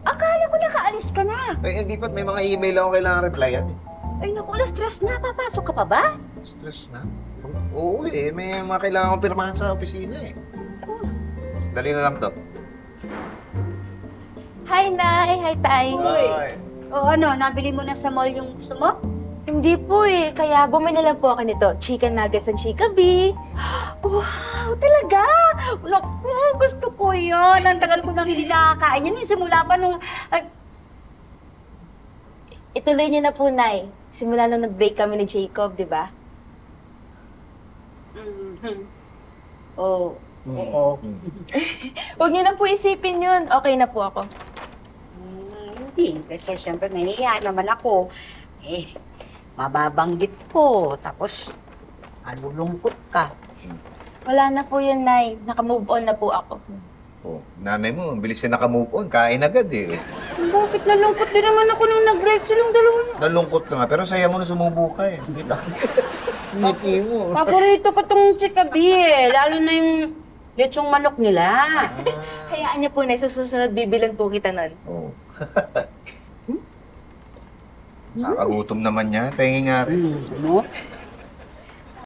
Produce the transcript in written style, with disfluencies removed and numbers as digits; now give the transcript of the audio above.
Akala ko nakaalis ka na. Ay, hindi pa't may mga email ako kailangan replyan eh. Ay, naku, alas 3 na. Papasok ka pa ba? Stress na? Oo eh, may mga kailangan akong pirmahan sa opisina eh. Dali na lang to. Hi, Nay! Hi, Tay! O ano, nabili mo na sa mall yung gusto mo? Hindi po eh, kaya bumili lang po ako nito. Chicken nuggets and Chica B. Wow, talaga? Naku, gusto ko yun. Ang tagal ko nang hindi nakakain yan. Simula pa nung... Ituloy niyo na po, Nay. Simula nung nag-break kami ni Jacob, di ba? Oo. Huwag niyo na po isipin yun. Okay na po ako. Hindi, kasi syempre nahihiya naman ako. Eh, mababanggit ko. Tapos, malulungkot ka. Wala na po yun, Nay. Naka-move on na po ako. Oh, nanay mo, ang bilis na naka-move on. Kain agad eh. Bakit nalungkot din naman ako nung nag-break silang dalawa na? Nalungkot ka nga, pero saya mo na sumubo ka eh. Ngiti mo. Paborito ko tong chikabi eh. Lalo na yung lechong manok nila. Hayaan niyo po, Nay. Sa susunod, bibilan po kita nun. Oo. Nakagutom naman yan. Pengi nga rin. Ano?